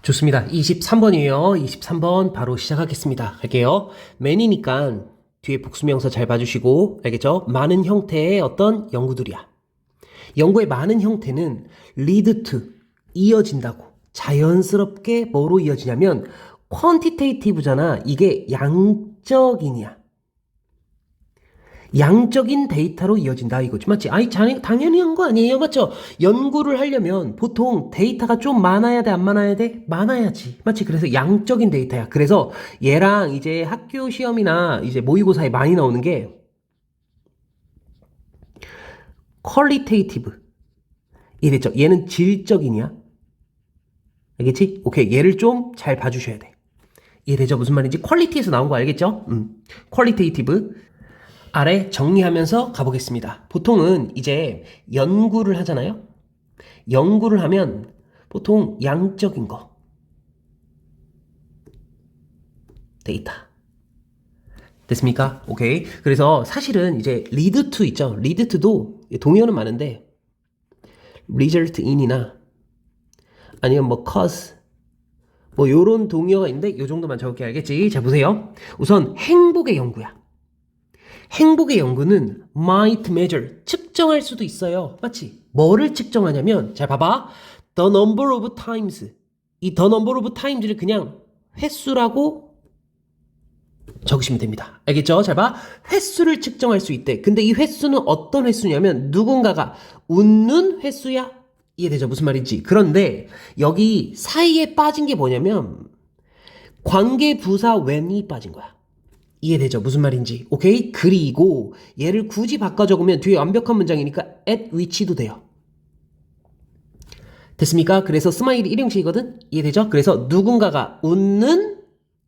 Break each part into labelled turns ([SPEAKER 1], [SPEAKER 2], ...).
[SPEAKER 1] 좋습니다. 23번이에요. 23번 바로 시작하겠습니다. 할게요. man이니까 뒤에 복수명사 잘 봐주시고, 알겠죠? 많은 형태의 어떤 연구들이야. 연구의 많은 형태는 lead to, 이어진다고. 자연스럽게 뭐로 이어지냐면 quantitative잖아. 이게 양적인이야. 양적인 데이터로 이어진다 이거지. 맞지? 아니, 당연히 한 거 아니에요. 맞죠? 연구를 하려면 보통 데이터가 좀 많아야 돼, 안 많아야 돼? 많아야지. 맞지? 그래서 양적인 데이터야. 그래서 얘랑 이제 학교 시험이나 이제 모의고사에 많이 나오는 게 qualitative. 이랬죠? 얘는 질적이냐? 알겠지? 오케이. 얘를 좀 잘 봐주셔야 돼. 이해되죠? 무슨 말인지? 퀄리티에서 나온 거 알겠죠? qualitative. 아래 정리하면서 가보겠습니다. 보통은 이제 연구를 하잖아요. 연구를 하면 보통 양적인 거, 데이터. 됐습니까? 오케이. 그래서 사실은 이제 lead to 있죠. lead to도 동의어는 많은데 result in이나 아니면 뭐 cause 뭐 요런 동의어가 있는데 요 정도만 적을게. 알겠지? 자, 보세요. 우선 행복의 연구야. 행복의 연구는 might measure, 측정할 수도 있어요. 맞지? 뭐를 측정하냐면, 잘 봐봐. the number of times. 이 the number of times를 그냥 횟수라고 적으시면 됩니다. 알겠죠? 잘 봐. 횟수를 측정할 수 있대. 근데 이 횟수는 어떤 횟수냐면, 누군가가 웃는 횟수야. 이해되죠? 무슨 말인지. 그런데 여기 사이에 빠진 게 뭐냐면, 관계 부사 when이 빠진 거야. 이해되죠? 무슨 말인지. 오케이? 그리고 얘를 굳이 바꿔 적으면 뒤에 완벽한 문장이니까 at which도 돼요. 됐습니까? 그래서 스마일이 일형식이거든? 이해되죠? 그래서 누군가가 웃는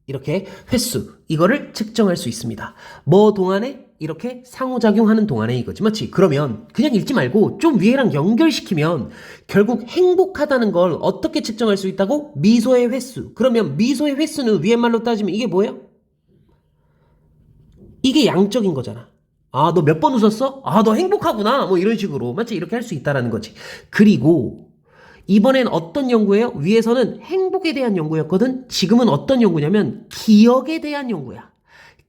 [SPEAKER 1] 이렇게 횟수 이거를 측정할 수 있습니다. 뭐 동안에? 이렇게 상호작용하는 동안에 이거지. 맞지? 그러면 그냥 읽지 말고 좀 위에랑 연결시키면 결국 행복하다는 걸 어떻게 측정할 수 있다고? 미소의 횟수. 그러면 미소의 횟수는 위에 말로 따지면 이게 뭐예요? 이게 양적인 거잖아. 아, 너 몇 번 웃었어? 아, 너 행복하구나. 뭐 이런 식으로. 맞지? 이렇게 할 수 있다라는 거지. 그리고 이번엔 어떤 연구예요? 위에서는 행복에 대한 연구였거든? 지금은 어떤 연구냐면 기억에 대한 연구야.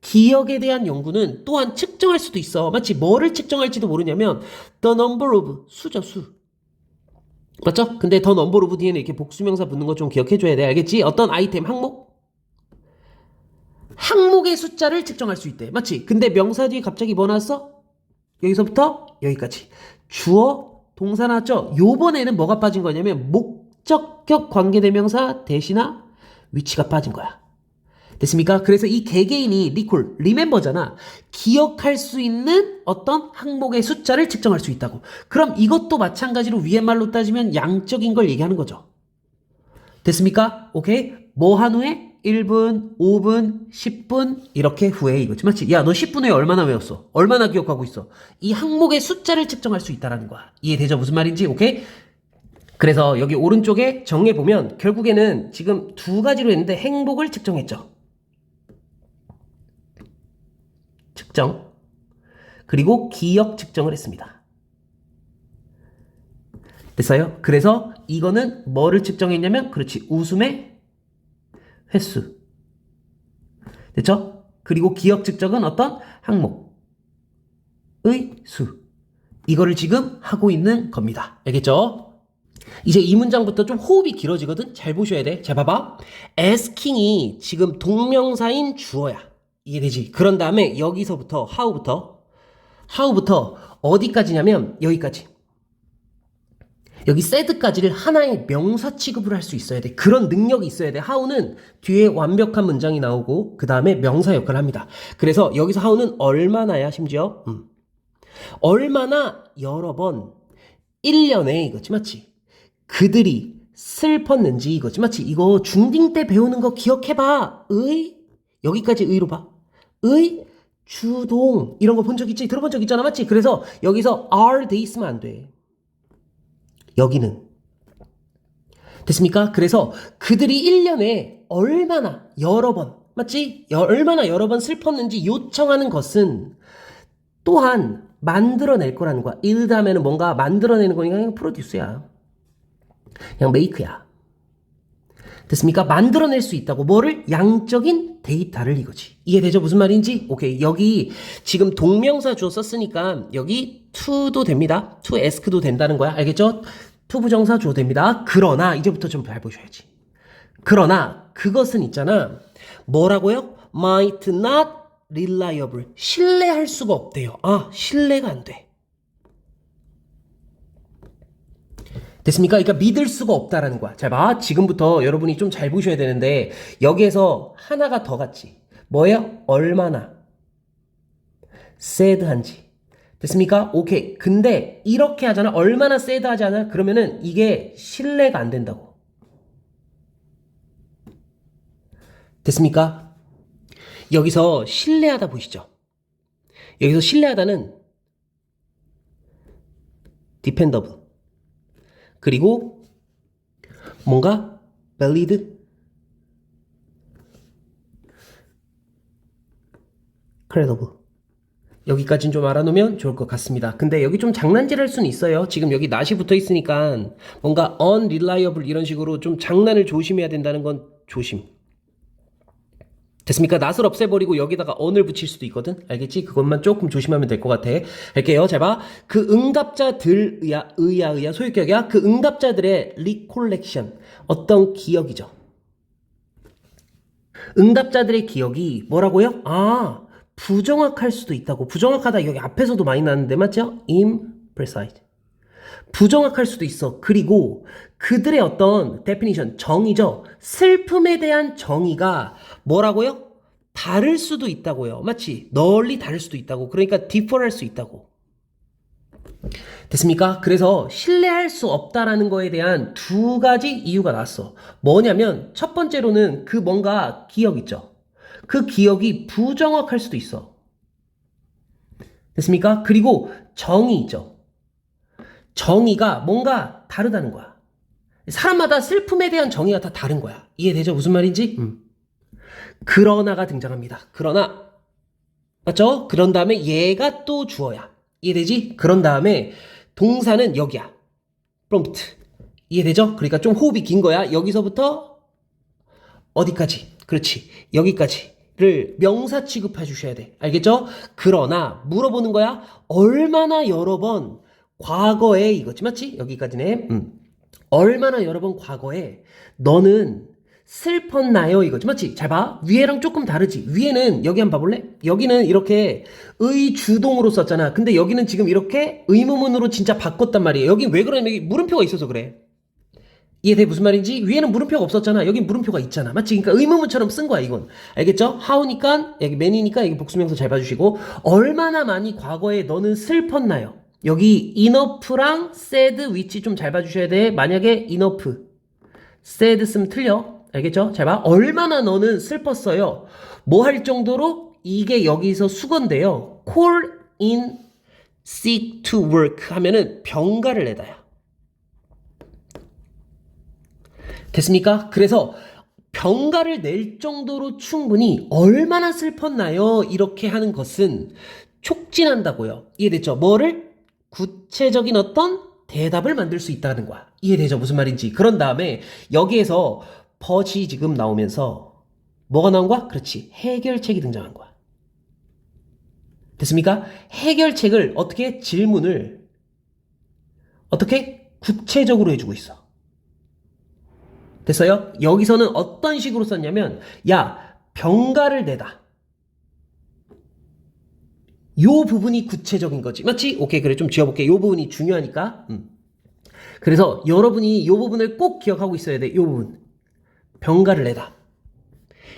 [SPEAKER 1] 기억에 대한 연구는 또한 측정할 수도 있어. 마치 뭐를 측정할지도 모르냐면 the number of 수죠, 수. 맞죠? 근데 the number of 뒤에는 이렇게 복수명사 붙는 거 좀 기억해줘야 돼. 알겠지? 어떤 아이템, 항목? 항목의 숫자를 측정할 수 있대. 맞지? 근데 명사 뒤에 갑자기 뭐 나왔어? 여기서부터 여기까지. 주어, 동사 나왔죠? 요번에는 뭐가 빠진 거냐면 목적격 관계대명사 대신나 위치가 빠진 거야. 됐습니까? 그래서 이 개개인이 리콜, 리멤버잖아. 기억할 수 있는 어떤 항목의 숫자를 측정할 수 있다고. 그럼 이것도 마찬가지로 위에 말로 따지면 양적인 걸 얘기하는 거죠. 됐습니까? 오케이? 뭐 한 후에? 1분, 5분, 10분 이렇게 후에 이거지. 맞지? 야, 너 10분 후에 얼마나 외웠어? 얼마나 기억하고 있어? 이 항목의 숫자를 측정할 수 있다라는 거야. 이해되죠? 무슨 말인지? 오케이? 그래서 여기 오른쪽에 정해보면 결국에는 지금 두 가지로 했는데 행복을 측정했죠. 측정. 그리고 기억 측정을 했습니다. 됐어요? 그래서 이거는 뭐를 측정했냐면 그렇지. 웃음의 횟수. 됐죠? 그리고 기억 측정은 어떤 항목의 수. 이거를 지금 하고 있는 겁니다. 알겠죠? 이제 이 문장부터 좀 호흡이 길어지거든? 잘 보셔야 돼. 자, 봐봐. asking이 지금 동명사인 주어야. 이해되지? 그런 다음에 여기서부터 how부터 어디까지냐면 여기까지. 여기 said까지를 하나의 명사 취급을 할 수 있어야 돼. 그런 능력이 있어야 돼. how는 뒤에 완벽한 문장이 나오고 그 다음에 명사 역할을 합니다. 그래서 여기서 how는 얼마나야 심지어? 얼마나 여러 번 1년에 이거지 맞지? 그들이 슬펐는지 이거지 맞지? 이거 중딩 때 배우는 거 기억해봐. 여기까지 의로 봐. 주동 이런 거 본 적 있지? 들어본 적 있잖아 맞지? 그래서 여기서 are 돼 있으면 안 돼. 여기는 됐습니까? 그래서 그들이 1년에 얼마나 여러 번 맞지? 얼마나 여러 번 슬펐는지 요청하는 것은 또한 만들어낼 거라는 거야. 일 다음에는 뭔가 만들어내는 거니까 그냥 프로듀스야. 그냥 메이크야. 됐습니까? 만들어낼 수 있다고. 뭐를? 양적인 데이터를 이거지. 이해되죠? 무슨 말인지? 오케이. 여기 지금 동명사 주어 썼으니까 여기 to도 됩니다. to ask도 된다는 거야. 알겠죠? to 부정사 주어 됩니다. 그러나 이제부터 좀 잘 보셔야지. 그러나 그것은 있잖아. 뭐라고요? might not reliable. 신뢰할 수가 없대요. 아, 신뢰가 안 돼. 됐습니까? 그러니까 믿을 수가 없다라는 거야. 잘 봐. 지금부터 여러분이 좀 잘 보셔야 되는데 여기에서 하나가 더 같지. 뭐예요? 얼마나 새드한지. 됐습니까? 오케이. 근데 이렇게 하잖아. 얼마나 새드하지 않아? 그러면은 이게 신뢰가 안 된다고. 됐습니까? 여기서 신뢰하다 보이시죠? 여기서 신뢰하다는 dependable. 그리고 뭔가 valid, credible. 여기까지는 좀 알아놓으면 좋을 것 같습니다. 근데 여기 좀 장난질 할 수는 있어요. 지금 여기 not이 붙어 있으니까 뭔가 unreliable 이런 식으로 좀 장난을 조심해야 된다는 건 조심. 됐습니까? not을 없애버리고 여기다가 on을 붙일 수도 있거든. 알겠지? 그것만 조금 조심하면 될 것 같아. 할게요. 잘 봐. 그 응답자들이야, 소유격이야. 그 응답자들의 recollection. 어떤 기억이죠. 응답자들의 기억이 뭐라고요? 아, 부정확할 수도 있다고. 부정확하다 여기 앞에서도 많이 나왔는데 맞죠? imprecise. 부정확할 수도 있어. 그리고 그들의 어떤 definition, 정의죠. 슬픔에 대한 정의가 뭐라고요? 다를 수도 있다고요. 맞지? 널리 다를 수도 있다고. 그러니까 differ할 수 있다고. 됐습니까? 그래서 신뢰할 수 없다라는 거에 대한 두 가지 이유가 나왔어. 뭐냐면 첫 번째로는 그 뭔가 기억 있죠. 그 기억이 부정확할 수도 있어. 됐습니까? 그리고 정의 있죠. 정의가 뭔가 다르다는 거야. 사람마다 슬픔에 대한 정의가 다 다른 거야. 이해되죠? 무슨 말인지? 그러나가 등장합니다. 그러나 맞죠? 그런 다음에 얘가 또 주어야. 이해되지? 그런 다음에 동사는 여기야. prompt. 이해되죠? 그러니까 좀 호흡이 긴 거야. 여기서부터 어디까지? 그렇지. 여기까지를 명사 취급해 주셔야 돼. 알겠죠? 그러나 물어보는 거야. 얼마나 여러 번 과거에 이거지. 맞지? 여기까지네. 얼마나 여러 번 과거에 너는 슬펐나요? 이거지. 맞지? 잘 봐. 위에랑 조금 다르지. 위에는 여기 한번 봐볼래? 여기는 이렇게 의주동으로 썼잖아. 근데 여기는 지금 이렇게 의문문으로 진짜 바꿨단 말이에요. 여기 왜 그러냐면 여기 물음표가 있어서 그래. 이해돼? 무슨 말인지? 위에는 물음표가 없었잖아. 여기 물음표가 있잖아. 맞지? 그러니까 의문문처럼 쓴 거야, 이건. 알겠죠? how니까, 여기 man이니까 여기 복수명사 잘 봐주시고, 얼마나 많이 과거에 너는 슬펐나요? 여기 enough랑 sad, which 좀 잘 봐주셔야 돼. 만약에 enough, sad 쓰면 틀려. 알겠죠? 잘 봐. 얼마나 너는 슬펐어요. 뭐 할 정도로 이게 여기서 수건데요. call in sick to work 하면은 병가를 내다야. 됐습니까? 그래서 병가를 낼 정도로 충분히 얼마나 슬펐나요? 이렇게 하는 것은 촉진한다고요. 이해됐죠? 뭐를? 구체적인 어떤 대답을 만들 수 있다는 거야. 이해되죠? 무슨 말인지. 그런 다음에 여기에서 버지 지금 나오면서 뭐가 나온 거야? 그렇지. 해결책이 등장한 거야. 됐습니까? 해결책을 어떻게 질문을 어떻게 구체적으로 해주고 있어. 됐어요? 여기서는 어떤 식으로 썼냐면 야, 병가를 내다. 요 부분이 구체적인 거지. 맞지? 오케이, 그래. 좀 지워볼게. 요 부분이 중요하니까. 그래서 여러분이 요 부분을 꼭 기억하고 있어야 돼. 요 부분. 병가를 내다.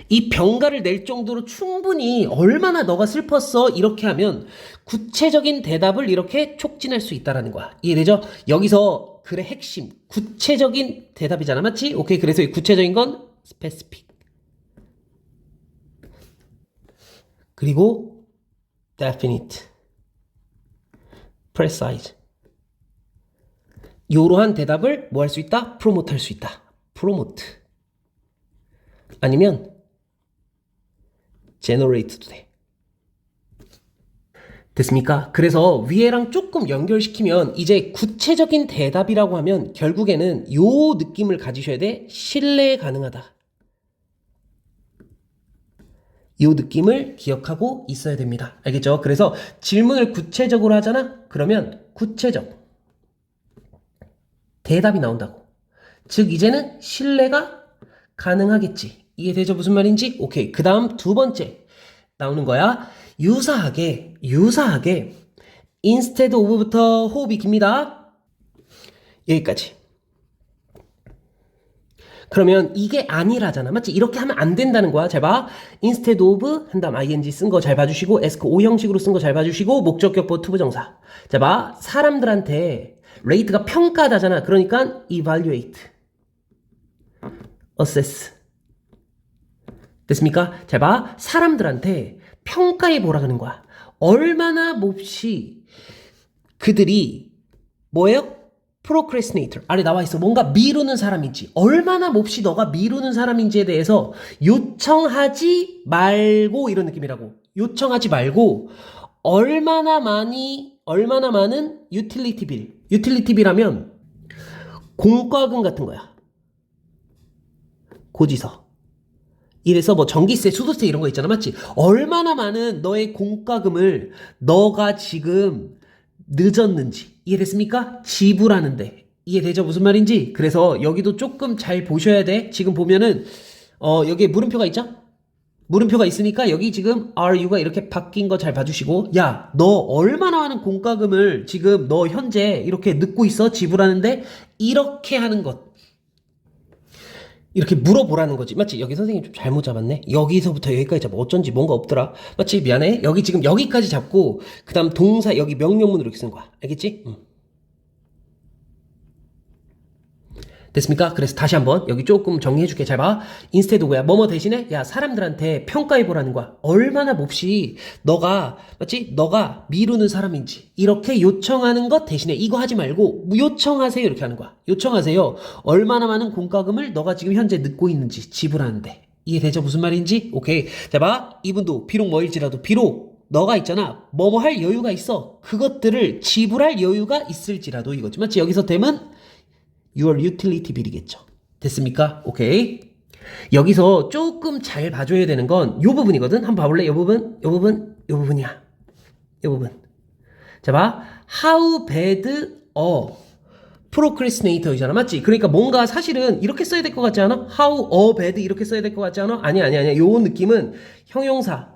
[SPEAKER 1] 이 병가를 낼 정도로 충분히 얼마나 너가 슬펐어 이렇게 하면 구체적인 대답을 이렇게 촉진할 수 있다는 거야. 이해되죠? 여기서 글의 핵심 구체적인 대답이잖아. 맞지? 오케이. 그래서 이 구체적인 건 specific. 그리고 definite, precise. 이러한 대답을 뭐 할 수 있다? promote 할 수 있다. promote. 아니면 generate도 돼. 됐습니까? 그래서 위에랑 조금 연결시키면 이제 구체적인 대답이라고 하면 결국에는 요 느낌을 가지셔야 돼. 신뢰 가능하다. 요 느낌을 기억하고 있어야 됩니다. 알겠죠? 그래서 질문을 구체적으로 하잖아? 그러면 구체적 대답이 나온다고. 즉 이제는 신뢰가 가능하겠지. 이해되죠? 무슨 말인지? 오케이. 그 다음 두 번째 나오는 거야. 유사하게 instead of부터 호흡이 깁니다. 여기까지. 그러면 이게 아니라잖아. 맞지? 이렇게 하면 안 된다는 거야. 잘 봐. instead of 한 다음 ing 쓴 거 잘 봐주시고 ask O 형식으로 쓴 거 잘 봐주시고 목적격보 투부정사. 잘 봐. 사람들한테 rate가 평가하다잖아. 그러니까 evaluate, assess. 됐습니까? 잘 봐. 사람들한테 평가해 보라는 거야. 얼마나 몹시 그들이 뭐예요? procrastinator. 아래 나와 있어. 뭔가 미루는 사람인지. 얼마나 몹시 너가 미루는 사람인지에 대해서 요청하지 말고 이런 느낌이라고. 요청하지 말고 얼마나 많은 유틸리티 빌. 유틸리티 빌하면 공과금 같은 거야. 고지서. 이래서 뭐 전기세, 수도세 이런 거 있잖아. 맞지? 얼마나 많은 너의 공과금을 너가 지금 늦었는지 이해됐습니까? 지불하는데 이해되죠? 무슨 말인지? 그래서 여기도 조금 잘 보셔야 돼. 지금 보면은 여기에 물음표가 있죠? 물음표가 있으니까 여기 지금 RU가 이렇게 바뀐 거 잘 봐주시고 야, 너 얼마나 많은 공과금을 지금 너 현재 이렇게 늦고 있어? 지불하는데 이렇게 하는 것 이렇게 물어보라는 거지. 맞지? 여기 선생님 좀 잘못 잡았네. 여기서부터 여기까지 잡아. 어쩐지 뭔가 없더라. 맞지? 미안해. 여기 지금 여기까지 잡고 그 다음 동사 여기 명령문으로 이렇게 쓰는 거야. 알겠지? 됐습니까? 그래서 다시 한번 여기 조금 정리해줄게. 잘 봐. instead of야. 뭐뭐 대신에 야 사람들한테 평가해보라는 거야. 얼마나 몹시 너가 맞지? 너가 미루는 사람인지 이렇게 요청하는 것 대신에 이거 하지 말고 요청하세요 이렇게 하는 거야. 요청하세요. 얼마나 많은 공과금을 너가 지금 현재 늦고 있는지 지불하는데 이해되죠? 무슨 말인지? 오케이. 자 봐. 이분도 비록 뭐일지라도 비록 너가 있잖아. 뭐뭐 할 여유가 있어. 그것들을 지불할 여유가 있을지라도 이거지. 맞지? 여기서 됨은 your utility bill이겠죠. 됐습니까? 오케이. 여기서 조금 잘 봐줘야 되는 건 요 부분이거든. 한번 봐볼래? 요 부분이야. 요 부분. 자 봐. How bad a procrastinator이잖아. 맞지? 그러니까 뭔가 사실은 이렇게 써야 될 것 같지 않아? How bad 이렇게 써야 될 것 같지 않아? 아니야. 요 느낌은 형용사,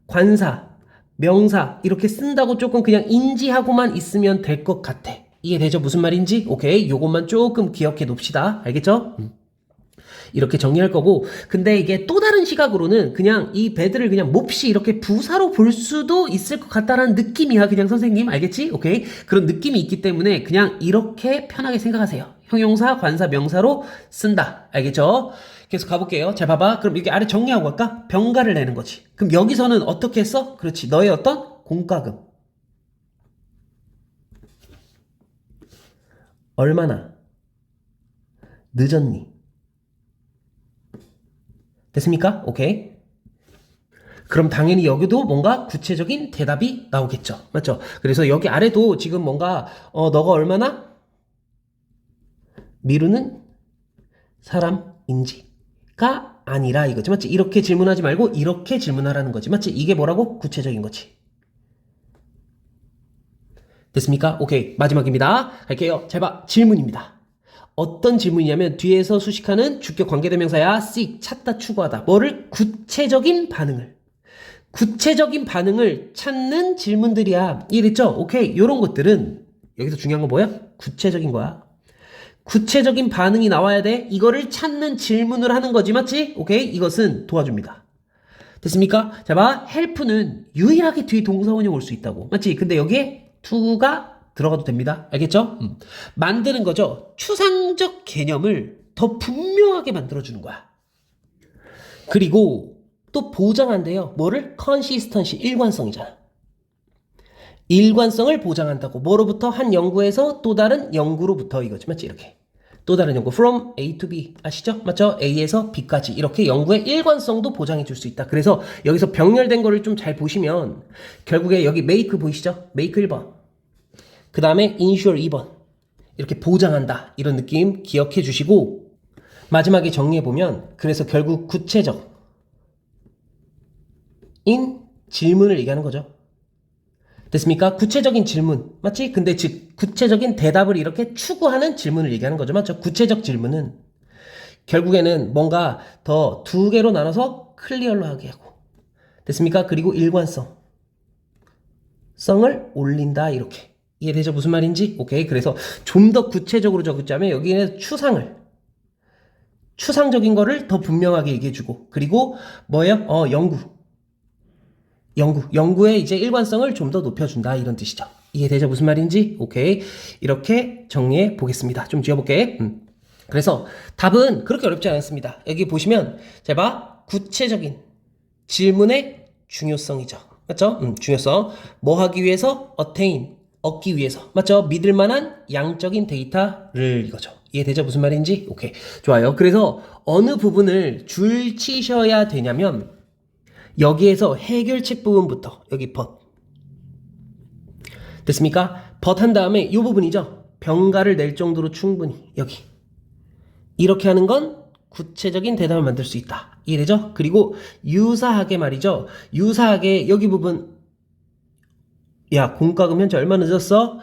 [SPEAKER 1] 관사, 명사 이렇게 쓴다고 조금 그냥 인지하고만 있으면 될 것 같아. 이해되죠? 무슨 말인지? 오케이. 요것만 조금 기억해 놓읍시다. 알겠죠? 이렇게 정리할 거고. 근데 이게 또 다른 시각으로는 그냥 이 배드를 그냥 몹시 이렇게 부사로 볼 수도 있을 것 같다라는 느낌이야. 그냥 선생님. 알겠지? 오케이. 그런 느낌이 있기 때문에 그냥 이렇게 편하게 생각하세요. 형용사, 관사, 명사로 쓴다. 알겠죠? 계속 가볼게요. 자, 봐봐. 그럼 여기 아래 정리하고 갈까? 병가를 내는 거지. 그럼 여기서는 어떻게 했어? 그렇지. 너의 어떤 공과금. 얼마나 늦었니? 됐습니까? 오케이. 그럼 당연히 여기도 뭔가 구체적인 대답이 나오겠죠. 맞죠? 그래서 여기 아래도 지금 뭔가 너가 얼마나 미루는 사람인지가 아니라 이거지. 맞지? 이렇게 질문하지 말고 이렇게 질문하라는 거지. 맞지? 이게 뭐라고? 구체적인 거지. 됐습니까? 오케이. 마지막입니다. 갈게요. 잘 봐. 질문입니다. 어떤 질문이냐면 뒤에서 수식하는 주격 관계대명사야 seek 찾다 추구하다. 뭐를? 구체적인 반응을 찾는 질문들이야. 이해됐죠? 오케이. 요런 것들은 여기서 중요한 건 뭐야? 구체적인 거야. 구체적인 반응이 나와야 돼. 이거를 찾는 질문을 하는 거지. 맞지? 오케이. 이것은 도와줍니다. 됐습니까? 자 봐. help는 유일하게 뒤에 동사원이 올 수 있다고. 맞지? 근데 여기에 to가 들어가도 됩니다. 알겠죠? 만드는 거죠. 추상적 개념을 더 분명하게 만들어주는 거야. 그리고 또 보장한대요. 뭐를? consistency, 일관성이잖아. 일관성을 보장한다고. 뭐로부터? 한 연구에서 또 다른 연구로부터 이거지. 맞지? 이렇게. 또 다른 연구 from A to B 아시죠? 맞죠? A에서 B까지 이렇게 연구의 일관성도 보장해 줄 수 있다. 그래서 여기서 병렬된 거를 좀 잘 보시면 결국에 여기 make 보이시죠? make 1번 그 다음에 ensure 2번 이렇게 보장한다 이런 느낌 기억해 주시고 마지막에 정리해 보면 그래서 결국 구체적 인 질문을 얘기하는 거죠. 됐습니까? 구체적인 질문 맞지? 근데 즉 구체적인 대답을 이렇게 추구하는 질문을 얘기하는 거죠. 맞죠? 구체적 질문은 결국에는 뭔가 더 두 개로 나눠서 클리어로 하게 하고 됐습니까? 그리고 일관성 성을 올린다 이렇게 이해되죠? 무슨 말인지? 오케이. 그래서 좀 더 구체적으로 적자면 여기는 추상적인 거를 더 분명하게 얘기해주고 그리고 뭐예요? 연구의 이제 일관성을 좀 더 높여준다 이런 뜻이죠. 이해되죠? 무슨 말인지? 오케이. 이렇게 정리해 보겠습니다. 좀 지어볼게. 그래서 답은 그렇게 어렵지 않습니다. 여기 보시면 잘 봐. 구체적인 질문의 중요성이죠. 맞죠? 중요성. 뭐 하기 위해서? attain. 얻기 위해서. 맞죠? 믿을 만한 양적인 데이터를 이거죠. 이해되죠? 무슨 말인지? 오케이. 좋아요. 그래서 어느 부분을 줄 치셔야 되냐면 여기에서 해결책 부분부터 여기 but 됐습니까? but 한 다음에 이 부분이죠. 병가를 낼 정도로 충분히 여기 이렇게 하는 건 구체적인 대답을 만들 수 있다. 이해되죠? 그리고 유사하게 말이죠. 유사하게 여기 부분 야 공과금 현재 얼마 늦었어?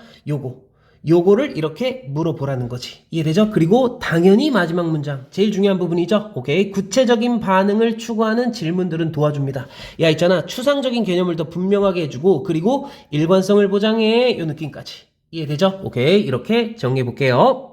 [SPEAKER 1] 요거를 이렇게 물어보라는 거지. 이해되죠? 그리고 당연히 마지막 문장 제일 중요한 부분이죠. 오케이. 구체적인 반응을 추구하는 질문들은 도와줍니다. 야 있잖아 추상적인 개념을 더 분명하게 해주고 그리고 일관성을 보장해 요 느낌까지. 이해되죠? 오케이. 이렇게 정리해 볼게요.